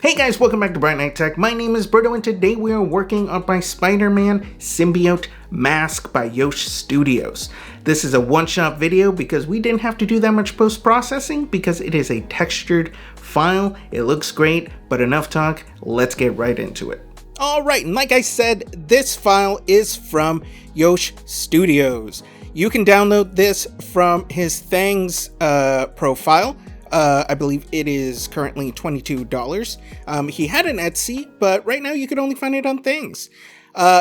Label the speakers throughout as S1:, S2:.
S1: Hey guys, welcome back to Bright Night Tech. My name is Berto and today we are working on my Spider-Man Symbiote mask by Yosh Studios. This is a one-shot video because we didn't have to do that much post-processing because it is a textured file. It looks great, but enough talk, let's get right into it. Alright, and like I said, this file is from Yosh Studios. You can download this from his Thangs profile. I believe it is currently $22. He had an Etsy, but right now you can only find it on Things.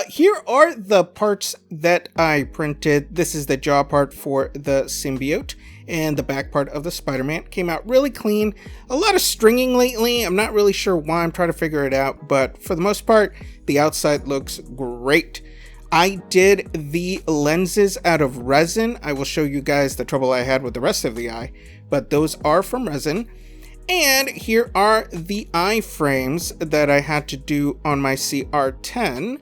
S1: Here are the parts that I printed. This is the jaw part for the symbiote, and the back part of the Spider-Man. Came out really clean. A lot of stringing lately. I'm not really sure why. I'm trying to figure it out, but for the most part, the outside looks great. I did the lenses out of resin. I will show you guys the trouble I had with the rest of the eye, but those are from resin. And here are the eye frames that I had to do on my CR10.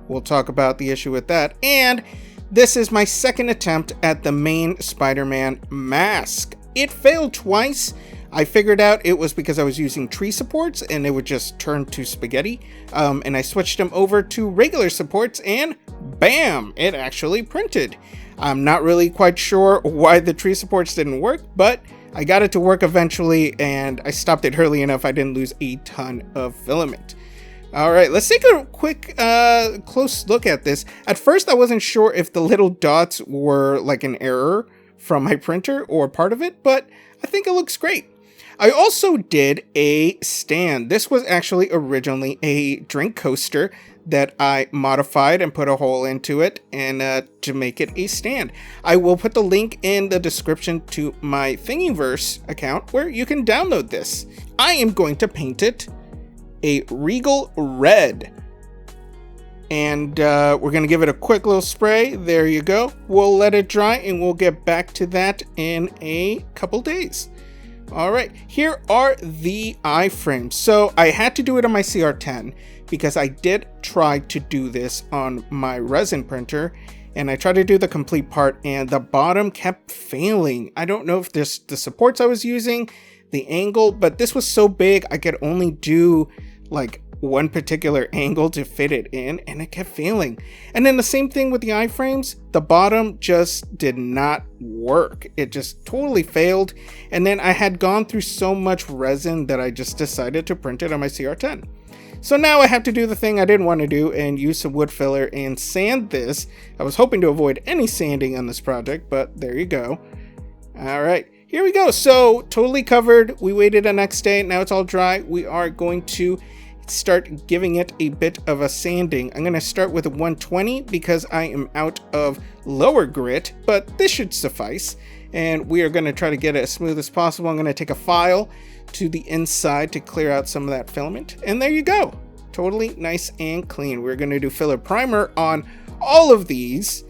S1: We'll talk about the issue with that. And this is my second attempt at the main Spider-Man mask. It failed twice. I figured out it was because I was using tree supports and it would just turn to spaghetti. And I switched them over to regular supports and bam, it actually printed. I'm not really quite sure why the tree supports didn't work, but I got it to work eventually and I stopped it early enough I didn't lose a ton of filament. All right, let's take a quick close look at this. At first, I wasn't sure if the little dots were like an error from my printer or part of it, but I think it looks great. I also did a stand. This was actually originally a drink coaster that I modified and put a hole into it and to make it a stand. I will put the link in the description to my Thingiverse account where you can download this. I am going to paint it a regal red. And we're going to give it a quick little spray. There you go. We'll let it dry and we'll get back to that in a couple days. All right, here are the iframes. So I had to do it on my CR10 because I did try to do this on my resin printer and I tried to do the complete part and the bottom kept failing. I don't know if this the supports I was using, the angle, but this was so big I could only do like one particular angle to fit it in and it kept failing. And then the same thing with the iframes, the bottom just did not work. It just totally failed. And then I had gone through so much resin that I just decided to print it on my CR10. So now I have to do the thing I didn't want to do and use some wood filler and sand this. I was hoping to avoid any sanding on this project, but there you go. All right, here we go. So totally covered. We waited the next day. Now it's all dry. We are going to start giving it a bit of a sanding. I'm going to start with a 120 because I am out of lower grit, but this should suffice. And we are going to try to get it as smooth as possible. I'm going to take a file to the inside to clear out some of that filament. And there you go. Totally nice and clean. We're going to do filler primer on all of these.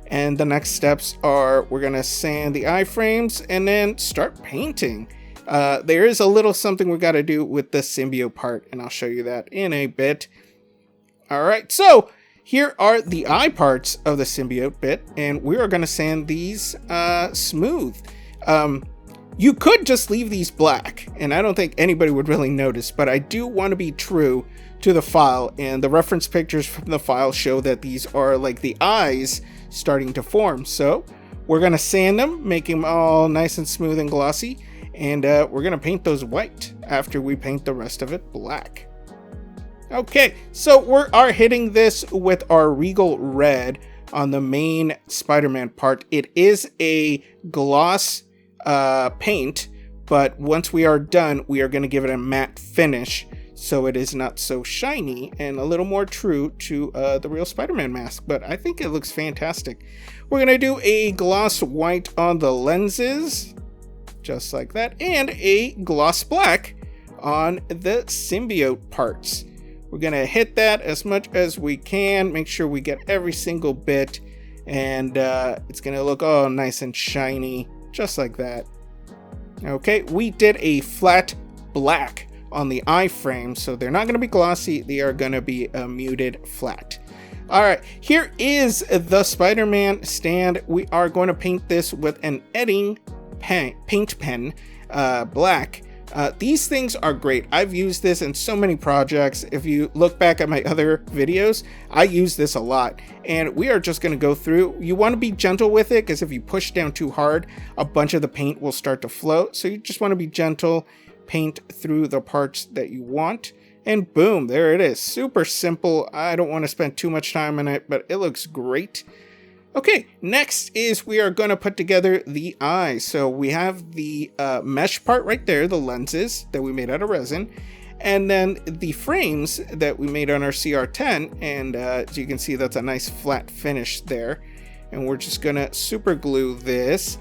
S1: And the next steps are we're going to sand the iframes and then start painting. There is a little something we got to do with the symbiote part, and I'll show you that in a bit. All right, so here are the eye parts of the symbiote bit, and we are going to sand these smooth. You could just leave these black, and I don't think anybody would really notice, but I do want to be true to the file, and the reference pictures from the file show that these are like the eyes starting to form. So we're going to sand them, make them all nice and smooth and glossy. And we're going to paint those white after we paint the rest of it black. Okay, so we are hitting this with our regal red on the main Spider-Man part. It is a gloss paint, but once we are done, we are going to give it a matte finish so it is not so shiny and a little more true to the real Spider-Man mask. But I think it looks fantastic. We're going to do a gloss white on the lenses, just like that, and a gloss black on the symbiote parts. We're gonna hit that as much as we can, make sure we get every single bit, and it's gonna look all nice and shiny, just like that. Okay, we did a flat black on the iframe, so they're not gonna be glossy, they are gonna be a muted flat. All right, here is the Spider-Man stand. We are going to paint this with an paint pen black These things are great. I've used this in so many projects. If you look back at my other videos, I use this a lot. And we are just going to go through. You want to be gentle with it, because if you push down too hard, a bunch of the paint will start to float. So you just want to be gentle, paint through the parts that you want. And boom, there it is. Super simple. I don't want to spend too much time on it, but it looks great. Okay, next is we are going to put together the eyes. So we have the mesh part right there, the lenses that we made out of resin, and then the frames that we made on our CR10. And as you can see, that's a nice flat finish there. And we're just going to super glue this.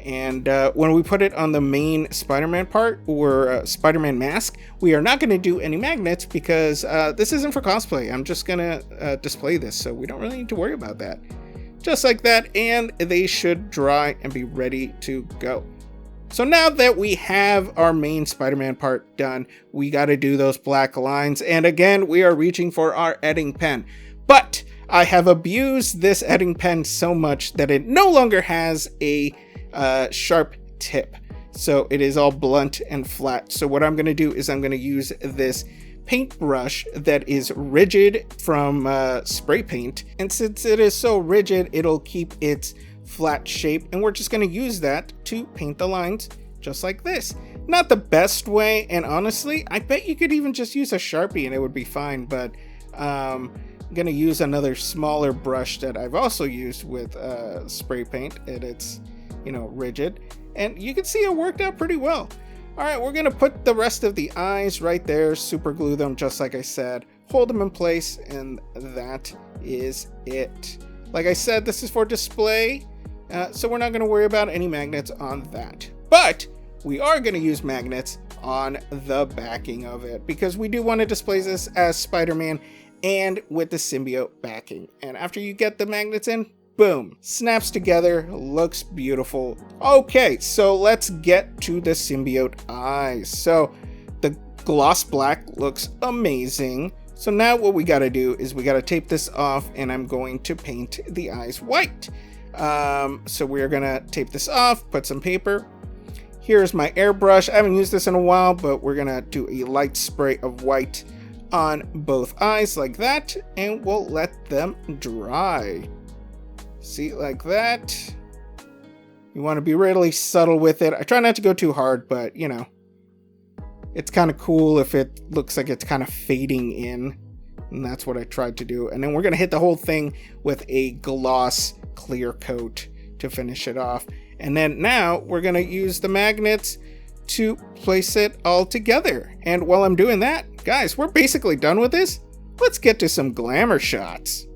S1: And when we put it on the main Spider-Man part, or Spider-Man mask, we are not going to do any magnets, because this isn't for cosplay. I'm just going to display this, so we don't really need to worry about that. Just like that, and they should dry and be ready to go. So now that we have our main Spider-Man part done, we got to do those black lines. And again, we are reaching for our edding pen. But I have abused this edding pen so much that it no longer has a sharp tip. So it is all blunt and flat. So what I'm going to do is I'm going to use this paintbrush that is rigid from spray paint, and since it is so rigid, it'll keep its flat shape, and we're just going to use that to paint the lines just like this. Not the best way, and honestly I bet you could even just use a Sharpie and it would be fine, but I'm going to use another smaller brush that I've also used with spray paint, and it's, you know, rigid, and you can see it worked out pretty well. Alright, we're going to put the rest of the eyes right there, super glue them just like I said, hold them in place, and that is it. Like I said, this is for display, so we're not going to worry about any magnets on that. But we are going to use magnets on the backing of it, because we do want to display this as Spider-Man and with the symbiote backing. And after you get the magnets in, boom, snaps together, looks beautiful. Okay, so let's get to the symbiote eyes. So the gloss black looks amazing. So now what we gotta do is we gotta tape this off, and I'm going to paint the eyes white. So we're gonna tape this off, put some paper. Here's my airbrush. I haven't used this in a while, but we're gonna do a light spray of white on both eyes like that, and we'll let them dry. See, like that. You want to be really subtle with it. I try not to go too hard, but you know, it's kind of cool if it looks like it's kind of fading in, and that's what I tried to do. And then we're going to hit the whole thing with a gloss clear coat to finish it off. And then now we're going to use the magnets to place it all together. And while I'm doing that, guys, we're basically done with this. Let's get to some glamour shots.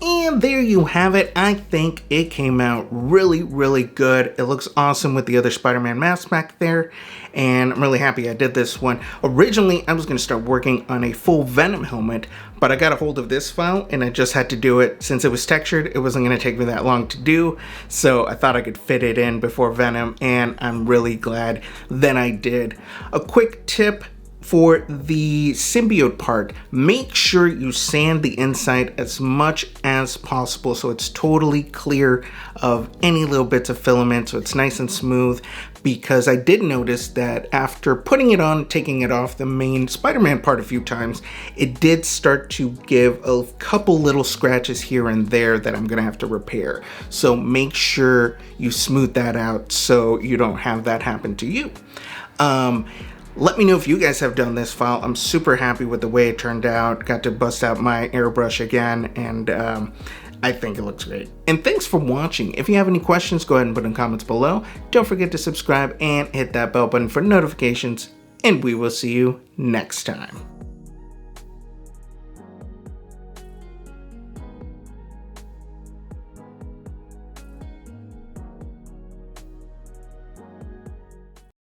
S1: And there you have it. I think it came out really, really good. It looks awesome with the other Spider-Man mask back there, and I'm really happy I did this one. Originally, I was going to start working on a full Venom helmet, but I got a hold of this file, and I just had to do it. Since it was textured, it wasn't going to take me that long to do, so I thought I could fit it in before Venom, and I'm really glad that I did. A quick tip: For the symbiote part, make sure you sand the inside as much as possible so it's totally clear of any little bits of filament, so it's nice and smooth, because I did notice that after putting it on, taking it off the main Spider-Man part a few times, it did start to give a couple little scratches here and there that I'm gonna have to repair. So make sure you smooth that out so you don't have that happen to you. Let me know if you guys have done this file. I'm super happy with the way it turned out. Got to bust out my airbrush again, and I think it looks great. And thanks for watching. If you have any questions, go ahead and put in comments below. Don't forget to subscribe and hit that bell button for notifications, and we will see you next time.